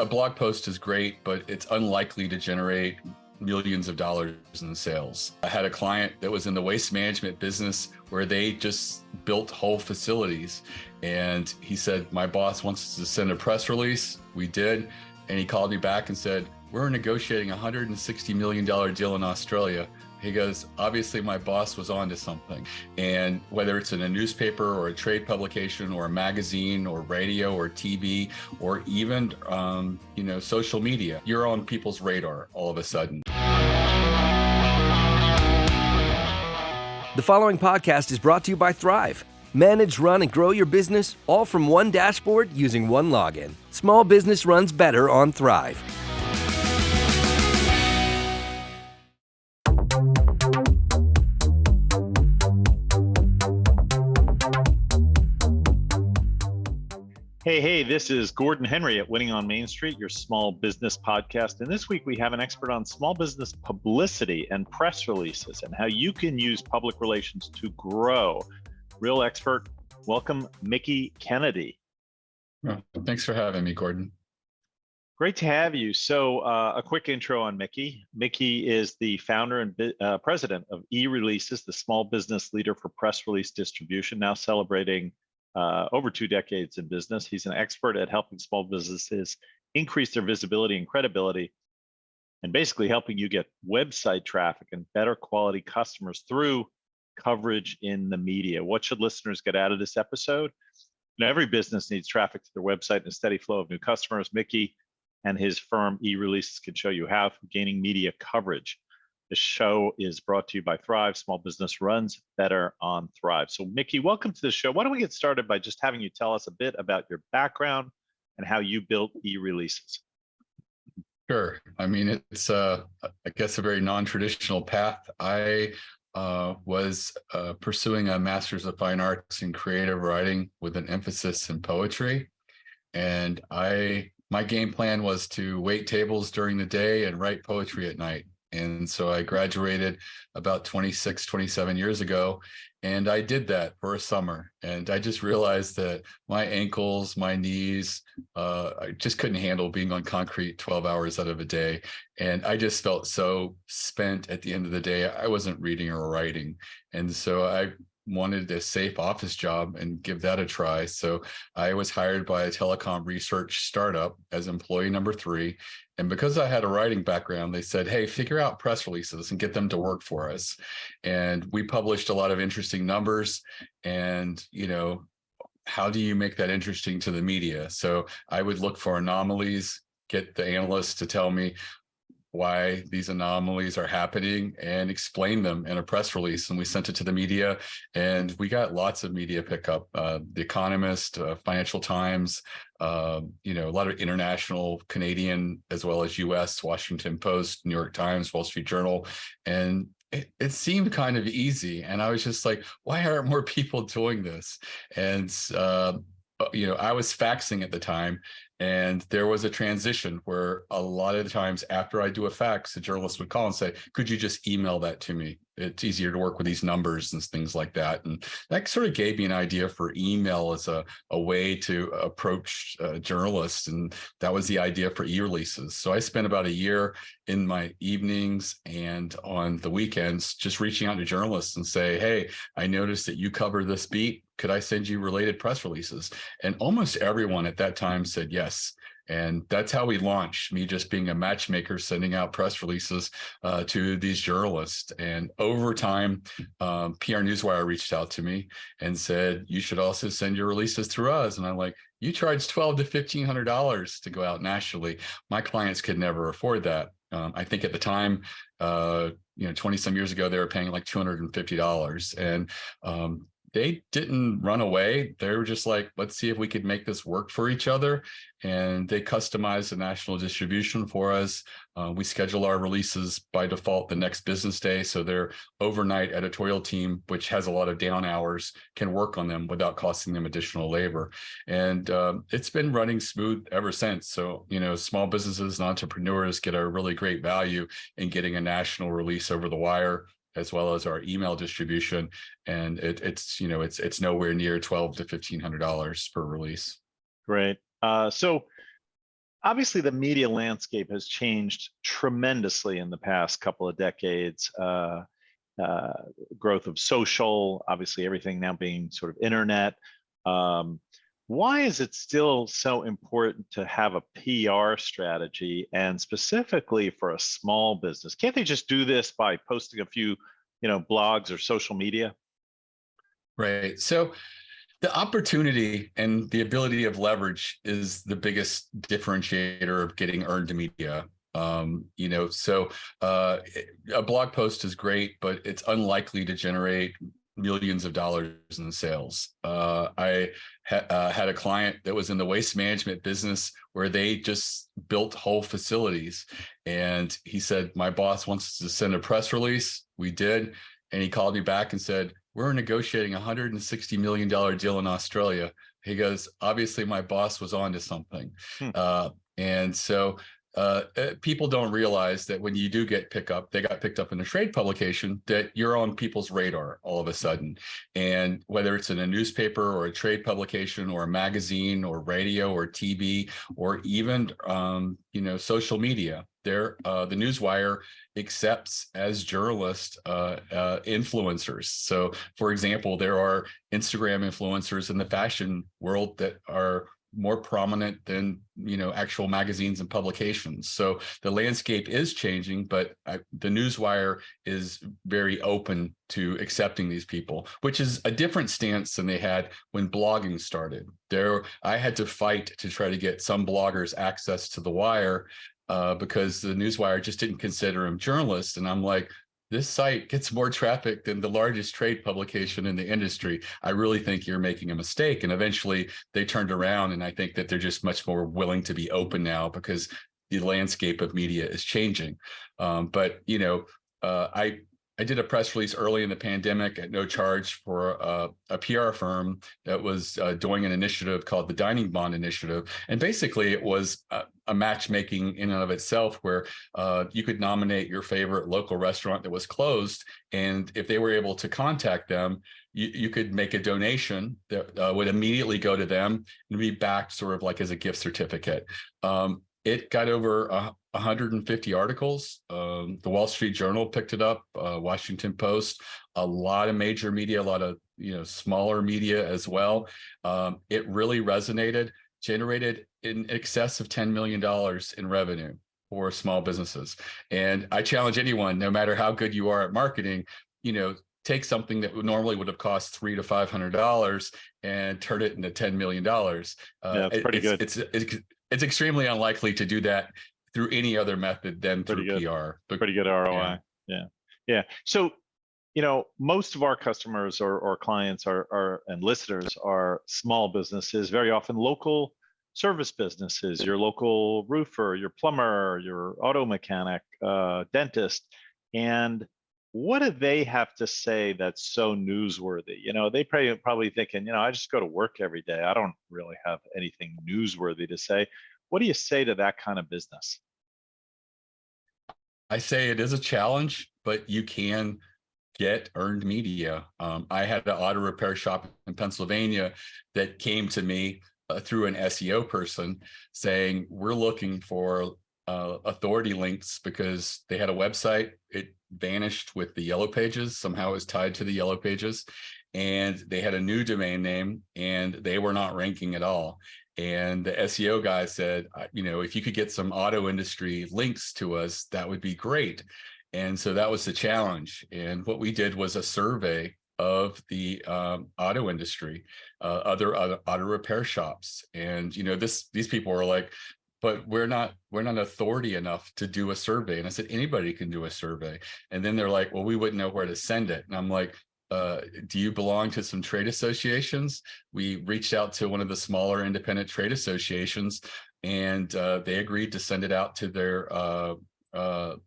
a blog post is great, but it's unlikely to generate millions of dollars in sales. I had a client that was in the waste management business where they just built whole facilities. And he said, my boss wants us to send a press release. We did. And he called me back and said, we're negotiating a $160 million deal in Australia. He goes, obviously my boss was onto something. And whether it's in a newspaper or a trade publication or a magazine or radio or TV or even, social media, you're on people's radar all of a sudden. The following podcast is brought to you by Thryv. Manage, run, and grow your business all from one dashboard using one login. Small business runs better on Thryv. Hey, this is Gordon Henry at Winning on Main Street, your small business podcast. And this week we have an expert on small business publicity and press releases and how you can use public relations to grow. Real expert. Welcome, Mickie Kennedy. Oh, thanks for having me, Gordon. Great to have you. So a quick intro on Mickie. Mickie is the founder and president of eReleases, the small business leader for press release distribution, now celebrating over 2 decades in business. He's an expert at helping small businesses increase their visibility and credibility, and basically helping you get website traffic and better quality customers through coverage in the media. What should listeners get out of this episode? Every business needs traffic to their website and a steady flow of new customers. Mickie and his firm eReleases can show you how through gaining media coverage. The show is brought to you by Thryv. Small business runs better on Thryv. So Mickie, welcome to the show. Why don't we get started by just having you tell us a bit about your background and how you built eReleases? Sure. I mean, it's, I guess, a very non-traditional path. I was pursuing a Master's of Fine Arts in creative writing with an emphasis in poetry. And my game plan was to wait tables during the day and write poetry at night. And so I graduated about 26, 27 years ago, and I did that for a summer. And I just realized that my ankles, my knees, I just couldn't handle being on concrete 12 hours out of a day. And I just felt so spent at the end of the day. I wasn't reading or writing. And so I wanted a safe office job and give that a try. So I was hired by a telecom research startup as employee number 3. And because I had a writing background, they said, hey, figure out press releases and get them to work for us. And we published a lot of interesting numbers. And, how do you make that interesting to the media? So I would look for anomalies, get the analysts to tell me why these anomalies are happening and explain them in a press release. And we sent it to the media, and we got lots of media pickup. The Economist, Financial Times, a lot of international, Canadian, as well as US, Washington Post, New York Times, Wall Street Journal. And it seemed kind of easy. And I was just like, why aren't more people doing this? And, I was faxing at the time. And there was a transition where a lot of the times after I do a fax, the journalist would call and say, could you just email that to me? It's easier to work with these numbers and things like that. And that sort of gave me an idea for email as a way to approach journalists. And that was the idea for eReleases. So I spent about a year in my evenings and on the weekends just reaching out to journalists and say, hey, I noticed that you cover this beat. Could I send you related press releases? And almost everyone at that time said yes. And that's how we launched, me just being a matchmaker, sending out press releases to these journalists. And over time, PR Newswire reached out to me and said, you should also send your releases through us. And I'm like, you charge $1,200 to $1,500 to go out nationally. My clients could never afford that. I think at the time, 20 some years ago, they were paying like $250. And they didn't run away. They were just like, let's see if we could make this work for each other. And they customized the national distribution for us. We schedule our releases by default the next business day. So their overnight editorial team, which has a lot of down hours, can work on them without costing them additional labor. And it's been running smooth ever since. So, small businesses and entrepreneurs get a really great value in getting a national release over the wire, as well as our email distribution. And it's nowhere near $1,200 to $1,500 per release. Great. So Obviously, the media landscape has changed tremendously in the past couple of decades. Uh, Growth of social, obviously everything now being sort of internet. Um, why is it still so important to have a PR strategy, and specifically for a small business? Can't they just do this by posting a few, blogs or social media? Right. So the opportunity and the ability of leverage is the biggest differentiator of getting earned media. So a blog post is great, but it's unlikely to generate millions of dollars in sales. I had a client that was in the waste management business where they just built whole facilities. And he said, my boss wants us to send a press release. We did. And he called me back and said, we're negotiating a $160 million deal in Australia. He goes, obviously my boss was on to something. Hmm. And so people don't realize that when you do get they got picked up in a trade publication, that you're on people's radar all of a sudden. And whether it's in a newspaper or a trade publication or a magazine or radio or TV or even, social media, the Newswire accepts as journalists influencers. So, for example, there are Instagram influencers in the fashion world that are more prominent than actual magazines and publications. So the landscape is changing, but the Newswire is very open to accepting these people, which is a different stance than they had when blogging started. I had to fight to try to get some bloggers access to the Wire because the Newswire just didn't consider them journalists. And I'm like, this site gets more traffic than the largest trade publication in the industry. I really think you're making a mistake. And eventually they turned around, and I think that they're just much more willing to be open now because the landscape of media is changing. I did a press release early in the pandemic at no charge for a PR firm that was doing an initiative called the Dining Bond Initiative. And basically it was a matchmaking in and of itself where you could nominate your favorite local restaurant that was closed. And if they were able to contact them, you could make a donation that would immediately go to them and be backed sort of like as a gift certificate. It got over 150 articles. The Wall Street Journal picked it up, Washington Post, a lot of major media, a lot of smaller media as well. It really resonated, generated in excess of $10 million in revenue for small businesses. And I challenge anyone, no matter how good you are at marketing, take something that normally would have cost $300 to $500 and turn it into $10 million. Yeah, it's pretty good. It's extremely unlikely to do that through any other method than through PR. But pretty good ROI. Yeah. So, most of our customers or clients and listeners are small businesses, very often local service businesses, your local roofer, your plumber, your auto mechanic, dentist. And what do they have to say that's so newsworthy? They probably thinking, I just go to work every day. I don't really have anything newsworthy to say. What do you say to that kind of business? I say it is a challenge, but you can get earned media. I had an auto repair shop in Pennsylvania that came to me through an SEO person saying, we're looking for authority links because they had a website. It vanished with the yellow pages. Somehow it was tied to the yellow pages. And they had a new domain name and they were not ranking at all. And the SEO guy said, if you could get some auto industry links to us, that would be great. And so that was the challenge. And what we did was a survey of the auto industry, other auto repair shops. And, these people were like, but we're not authority enough to do a survey. And I said, anybody can do a survey. And then they're like, well, we wouldn't know where to send it. And I'm like, do you belong to some trade associations? We reached out to one of the smaller independent trade associations, and they agreed to send it out to their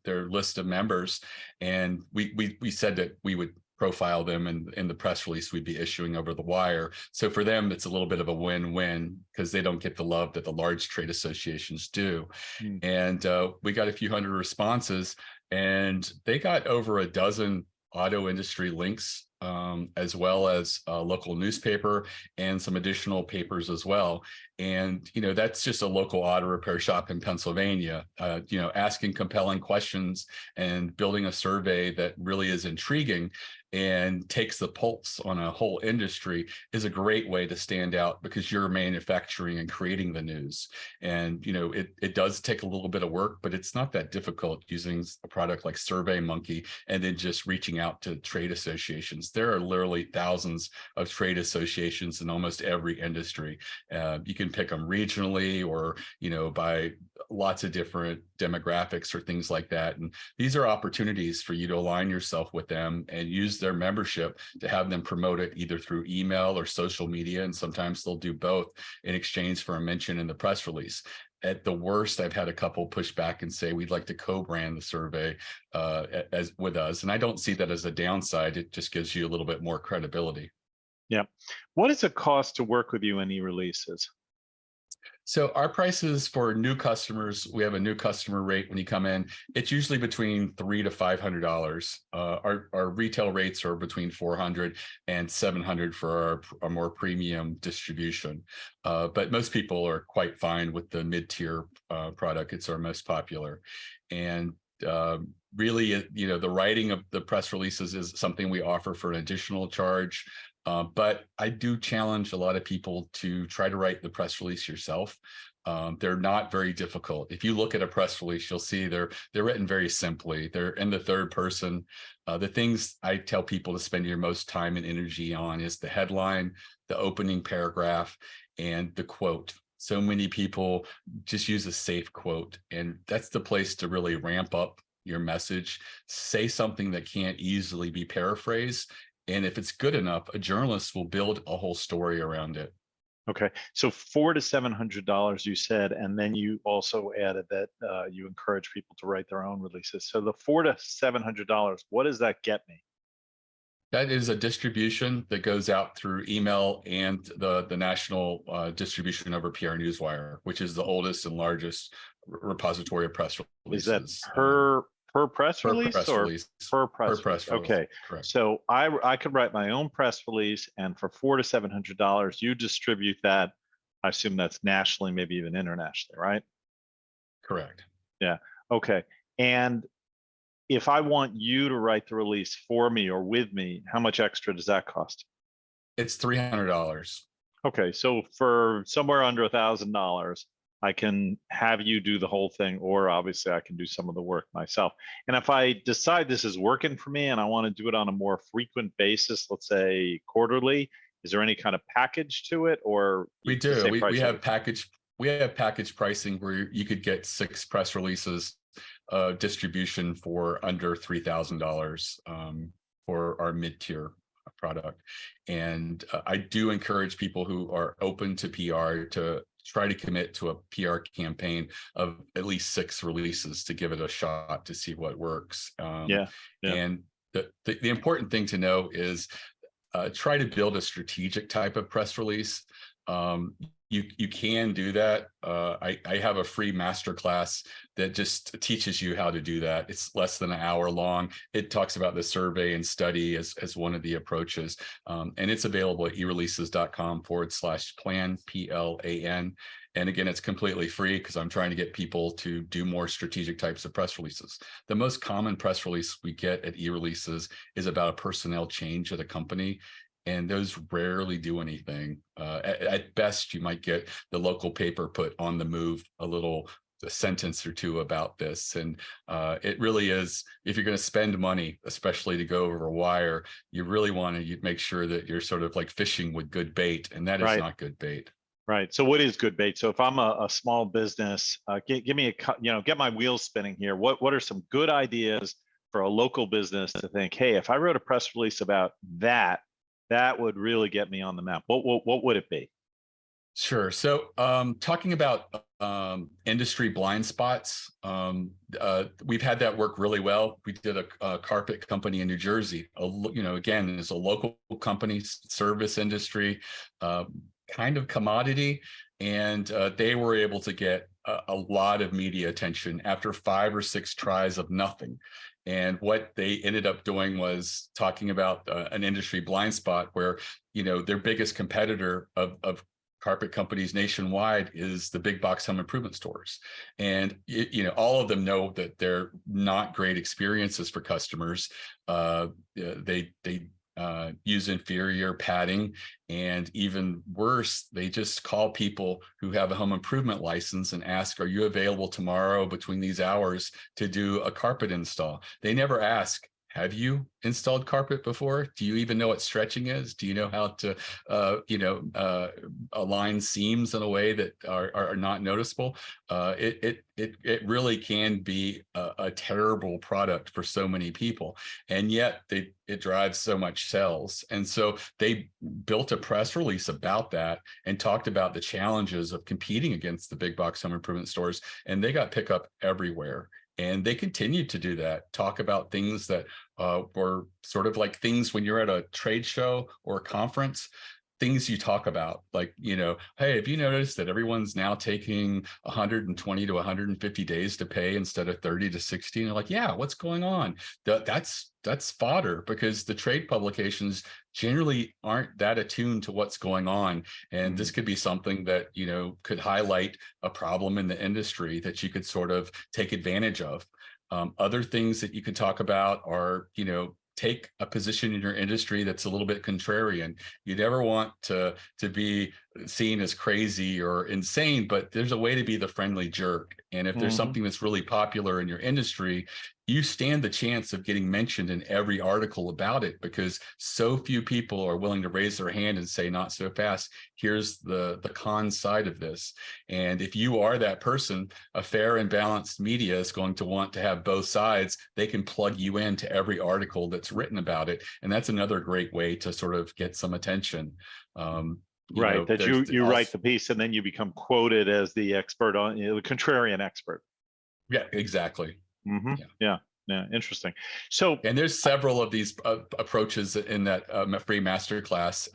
list of members. And we said that we would profile them in the press release we'd be issuing over the wire. So for them, it's a little bit of a win-win because they don't get the love that the large trade associations do. And we got a few hundred responses, and they got over a dozen auto industry links as well as a local newspaper and some additional papers as well. And, that's just a local auto repair shop in Pennsylvania. Asking compelling questions and building a survey that really is intriguing and takes the pulse on a whole industry is a great way to stand out, because you're manufacturing and creating the news. And, it does take a little bit of work, but it's not that difficult using a product like Survey-Monkey and then just reaching out to trade associations. There are literally thousands of trade associations in almost every industry. You can pick them regionally or, by lots of different demographics or things like that. And these are opportunities for you to align yourself with them and use their membership to have them promote it either through email or social media. And sometimes they'll do both in exchange for a mention in the press release. At the worst, I've had a couple push back and say, we'd like to co-brand the survey as with us. And I don't see that as a downside. It just gives you a little bit more credibility. Yeah. What does it cost to work with you in eReleases? So our prices for new customers, we have a new customer rate when you come in. It's usually between $300 to $500. Our retail rates are between $400 and $700 for our more premium distribution. But most people are quite fine with the mid-tier product. It's our most popular. And really, the writing of the press releases is something we offer for an additional charge. But I do challenge a lot of people to try to write the press release yourself. They're not very difficult. If you look at a press release, you'll see they're written very simply. They're in the third person. The things I tell people to spend your most time and energy on is the headline, the opening paragraph, and the quote. So many people just use a safe quote, and that's the place to really ramp up your message. Say something that can't easily be paraphrased. And if it's good enough, a journalist will build a whole story around it. Okay, so $400 to $700 you said, and then you also added that you encourage people to write their own releases. So the $400 to $700, what does that get me? That is a distribution that goes out through email and the national distribution over PR Newswire, which is the oldest and largest repository of press releases. Is that per press release or per press release? Okay, correct. So I could write my own press release, and for $400 to $700, you distribute that. I assume that's nationally, maybe even internationally, right? Correct. Yeah. Okay. And if I want you to write the release for me or with me, how much extra does that cost? It's $300. Okay, so for somewhere under $1,000, I can have you do the whole thing, or obviously I can do some of the work myself. And if I decide this is working for me and I want to do it on a more frequent basis, let's say quarterly, is there any kind of package to it, or we do? We have package pricing where you could get 6 press releases distribution for under $3,000 for our mid-tier product. And I do encourage people who are open to PR to try to commit to a PR campaign of at least 6 releases to give it a shot to see what works. Yeah. And the important thing to know is try to build a strategic type of press release. You can do that. I have a free masterclass that just teaches you how to do that. It's less than an hour long. It talks about the survey and study as one of the approaches. And it's available at eReleases.com/plan, PLAN. And again, it's completely free because I'm trying to get people to do more strategic types of press releases. The most common press release we get at eReleases is about a personnel change at a company. And those rarely do anything. At best, you might get the local paper put on the move a sentence or two about this. And it really is, if you're going to spend money, especially to go over a wire, you really want to make sure that you're sort of like fishing with good bait, and that is not good bait. Right. So what is good bait? So if I'm a small business, give me get my wheels spinning here. What are some good ideas for a local business to think, hey, if I wrote a press release about that would really get me on the map? What would it be? Sure. So talking about industry blind spots, we've had that work really well. We did a carpet company in New Jersey. Again, it's a local company, service industry, kind of commodity, and they were able to get a lot of media attention after 5 or 6 tries of nothing. And what they ended up doing was talking about an industry blind spot where, their biggest competitor of carpet companies nationwide is the big box home improvement stores. And, all of them know that they're not great experiences for customers. They use inferior padding, and even worse, they just call people who have a home improvement license and ask, are you available tomorrow between these hours to do a carpet install? They never ask, have you installed carpet before? Do you even know what stretching is? Do you know how to, align seams in a way that are not noticeable? It really can be a terrible product for so many people, and yet it drives so much sales. And so they built a press release about that and talked about the challenges of competing against the big box home improvement stores, and they got pickup everywhere. And they continue to do that, talk about things that were sort of like things when you're at a trade show or a conference, things you talk about, like, hey, have you noticed that everyone's now taking 120 to 150 days to pay instead of 30 to 60? And they're like, yeah, what's going on? That's fodder, because the trade publications generally aren't that attuned to what's going on. And this could be something that, could highlight a problem in the industry that you could sort of take advantage of. Other things that you could talk about are, take a position in your industry that's a little bit contrarian. You never want to be seen as crazy or insane, but there's a way to be the friendly jerk. And if there's something that's really popular in your industry, you stand the chance of getting mentioned in every article about it, because so few people are willing to raise their hand and say, not so fast. Here's the con side of this. And if you are that person, a fair and balanced media is going to want to have both sides. They can plug you into every article that's written about it. And that's another great way to sort of get some attention. Right, that you write the piece and then you become quoted as the expert on, the contrarian expert. Yeah, exactly. Yeah, interesting. So, and there's several of these approaches in that free masterclass.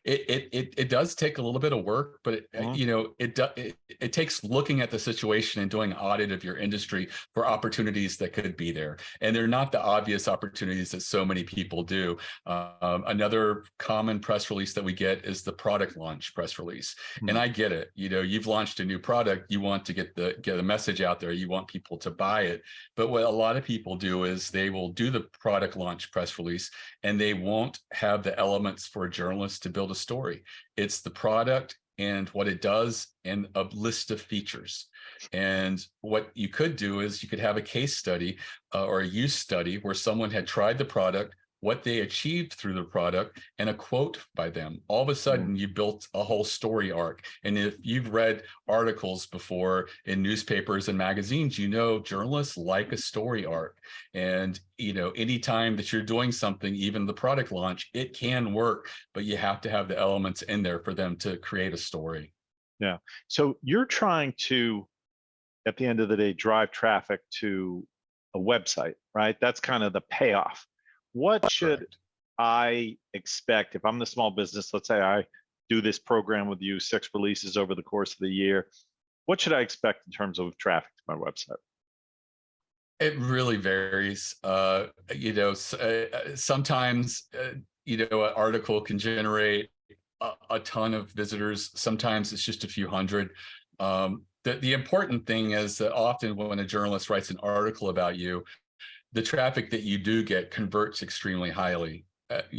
It does take a little bit of work, but it takes looking at the situation and doing an audit of your industry for opportunities that could be there, and they're not the obvious opportunities that so many people do. Another common press release that we get is the product launch press release, and I get it. You've launched a new product, you want to get the message out there, you want people to buy it, but what a lot of people do is they will do the product launch press release and they won't have the elements for a journalist to build a story. It's the product and what it does and a list of features. And what you could do is you could have a case study or a use study where someone had tried the product, what they achieved through the product, and a quote by them. All of a sudden, you built a whole story arc. And if you've read articles before in newspapers and magazines, journalists like a story arc. And, anytime that you're doing something, even the product launch, it can work, but you have to have the elements in there for them to create a story. Yeah. So you're trying to, at the end of the day, drive traffic to a website, right? That's kind of the payoff. What should I expect if I'm the small business? Let's say I do this program with you, 6 releases over the course of the year. What should I expect in terms of traffic to my website? It really varies. Sometimes, an article can generate a ton of visitors. Sometimes it's just a few hundred. The important thing is that often when a journalist writes an article about you, the traffic that you do get converts extremely highly,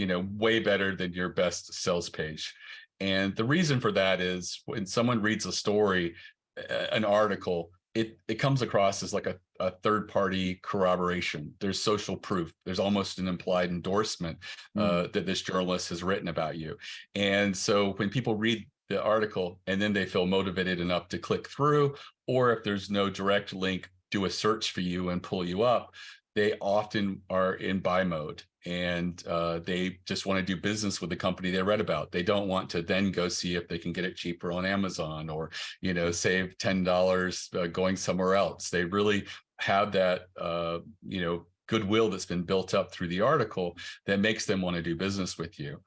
way better than your best sales page. And the reason for that is when someone reads a story, an article, it comes across as like a third-party corroboration. There's social proof. There's almost an implied endorsement that this journalist has written about you. And so when people read the article and then they feel motivated enough to click through, or if there's no direct link, do a search for you and pull you up, they often are in buy mode, and they just want to do business with the company they read about. They don't want to then go see if they can get it cheaper on Amazon or, save $10 going somewhere else. They really have that, goodwill that's been built up through the article that makes them want to do business with you.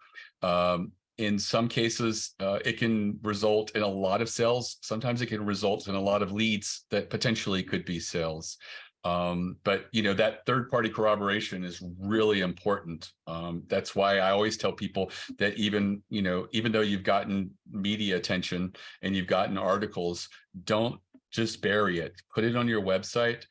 In some cases, it can result in a lot of sales. Sometimes it can result in a lot of leads that potentially could be sales. But that third-party corroboration is really important. That's why I always tell people that even though you've gotten media attention and you've gotten articles, don't just bury it. Put it on your website.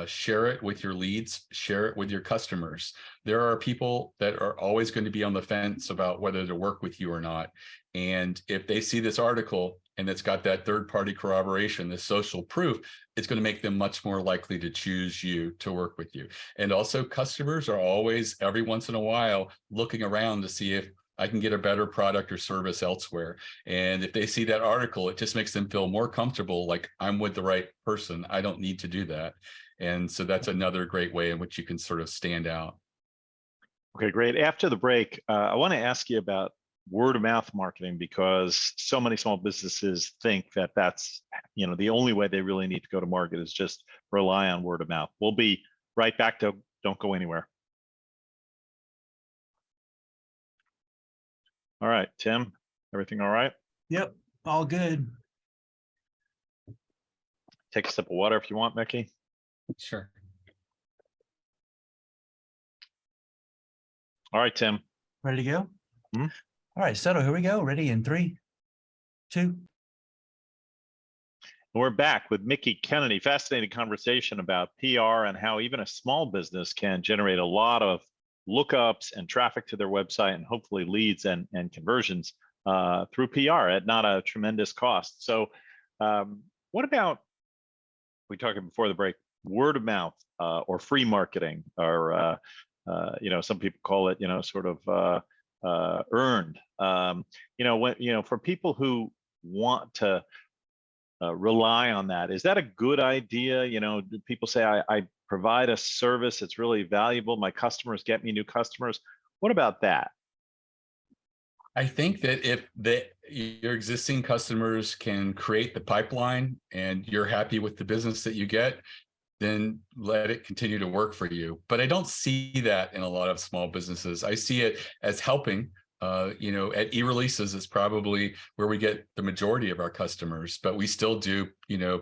Share it with your leads, share it with your customers. There are people that are always going to be on the fence about whether to work with you or not. And if they see this article and it's got that third-party corroboration, this social proof, it's going to make them much more likely to choose you to work with you. And also customers are always, every once in a while, looking around to see if I can get a better product or service elsewhere. And if they see that article, it just makes them feel more comfortable, like I'm with the right person. I don't need to do that. And so that's another great way in which you can sort of stand out. Okay, great. After the break, I want to ask you about word of mouth marketing, because so many small businesses think that that's the only way they really need to go to market is just rely on word of mouth. We'll be right back. Don't go anywhere. All right, Tim, everything all right? Yep, all good. Take a sip of water if you want, Mickie. Sure. All right, Tim. Ready to go? Mhm. All right, settle. Here we go. Ready in 3, 2. We're back with Mickie Kennedy. Fascinating conversation about PR and how even a small business can generate a lot of lookups and traffic to their website, and hopefully leads and conversions through PR at not a tremendous cost. So what about, we talked before the break, word of mouth or free marketing, or some people call it sort of earned. When for people who want to rely on that, is that a good idea? Do people say I provide a service that's really valuable, my customers get me new customers? What about that? I think that if your existing customers can create the pipeline and you're happy with the business that you get, then let it continue to work for you. But I don't see that in a lot of small businesses. I see it as helping. At eReleases is probably where we get the majority of our customers, but we still do,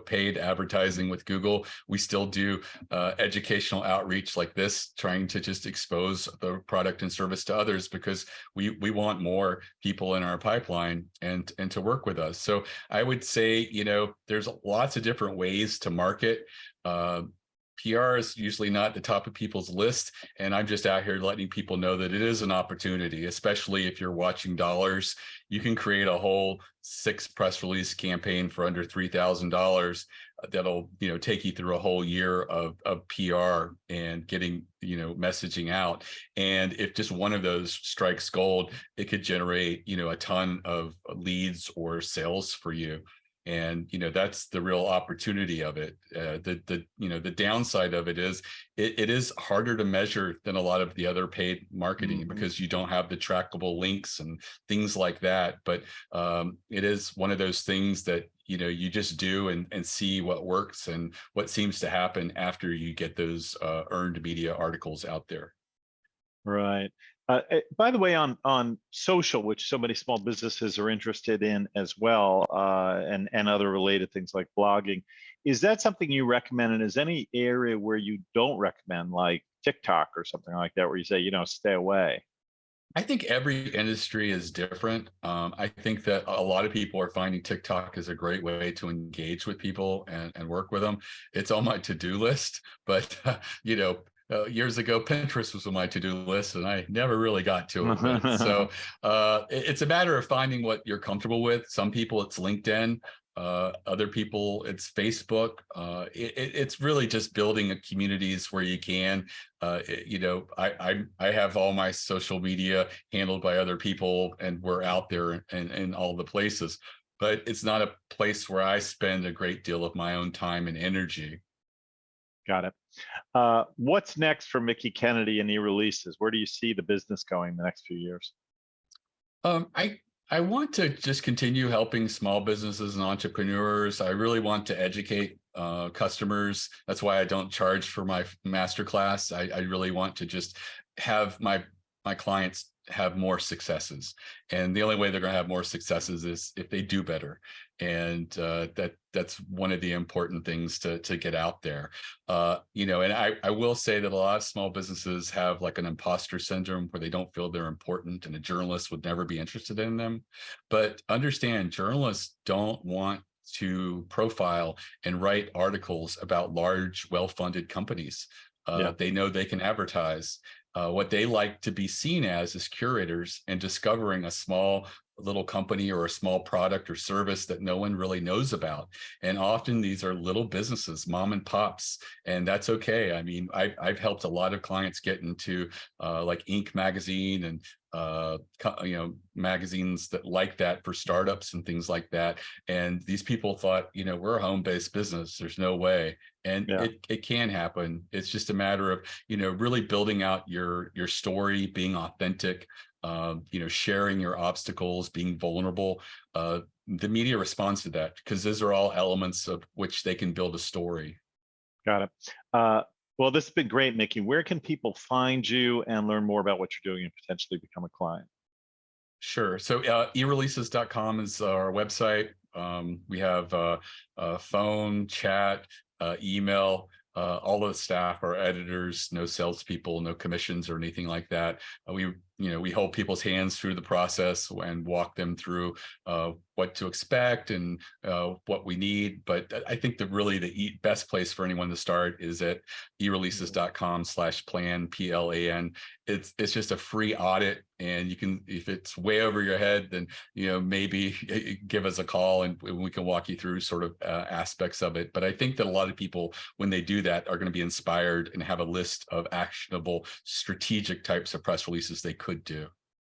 paid advertising with Google. We still do educational outreach like this, trying to just expose the product and service to others, because we want more people in our pipeline and to work with us. So I would say, there's lots of different ways to market. PR is usually not the top of people's list, and I'm just out here letting people know that it is an opportunity, especially if you're watching dollars. You can create a whole 6 press release campaign for under $3,000 that'll take you through a whole year of PR and getting messaging out. And if just one of those strikes gold, it could generate a ton of leads or sales for you. And that's the real opportunity of it. The downside of it is it is harder to measure than a lot of the other paid marketing, because you don't have the trackable links and things like that. But it is one of those things that you just do and see what works and what seems to happen after you get those earned media articles out there. Right. By the way, on social, which so many small businesses are interested in as well, and other related things like blogging, is that something you recommend? And is any area where you don't recommend, like TikTok or something like that, where you say, stay away? I think every industry is different. I think that a lot of people are finding TikTok is a great way to engage with people and work with them. It's on my to-do list, but years ago, Pinterest was on my to-do list, and I never really got to it. So it's a matter of finding what you're comfortable with. Some people, it's LinkedIn. Other people, it's Facebook. It's really just building communities where you can. I have all my social media handled by other people, and we're out there in all the places. But it's not a place where I spend a great deal of my own time and energy. Got it. What's next for Mickie Kennedy and eReleases? Where do you see the business going in the next few years? I want to just continue helping small businesses and entrepreneurs. I really want to educate customers. That's why I don't charge for my masterclass. I really want to just have my clients have more successes, and the only way they're going to have more successes is if they do better. And that's one of the important things to get out there. And I will say that a lot of small businesses have like an imposter syndrome where they don't feel they're important, and a journalist would never be interested in them. But understand, journalists don't want to profile and write articles about large, well-funded companies. They know they can advertise. What they like to be seen as is curators and discovering a small little company or a small product or service that no one really knows about. And often these are little businesses, mom and pops, and that's okay. I mean, I've helped a lot of clients get into like Inc. magazine and magazines that like that for startups and things like that. And these people thought, we're a home-based business. There's no way. And it can happen. It's just a matter of, really building out your story, being authentic, sharing your obstacles, being vulnerable. The media responds to that because those are all elements of which they can build a story. Got it. Well, this has been great, Mickie. Where can people find you and learn more about what you're doing and potentially become a client? Sure. So eReleases.com is our website. We have phone, chat, email. All of the staff are editors, no salespeople, no commissions or anything like that. We hold people's hands through the process and walk them through what to expect and what we need. But I think that really the best place for anyone to start is at eReleases.com/plan, PLAN. It's just a free audit, and you can, if it's way over your head, then maybe give us a call and we can walk you through sort of aspects of it. But I think that a lot of people, when they do that, are going to be inspired and have a list of actionable, strategic types of press releases they could do.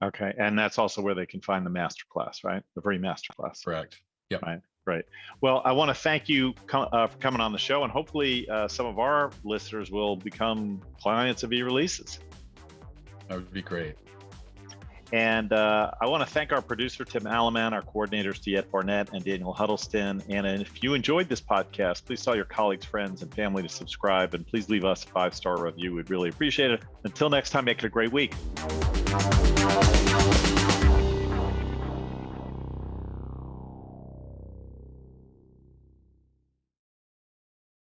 Okay, and that's also where they can find the masterclass, right? The free masterclass. Correct. Yep. Right. Right. Well, I want to thank you for coming on the show, and hopefully some of our listeners will become clients of eReleases. That would be great. And I want to thank our producer, Tim Alleman, our coordinators, DeEtte Barnett and Daniel Huddleston. And if you enjoyed this podcast, please tell your colleagues, friends, and family to subscribe. And please leave us a 5-star review. We'd really appreciate it. Until next time, make it a great week.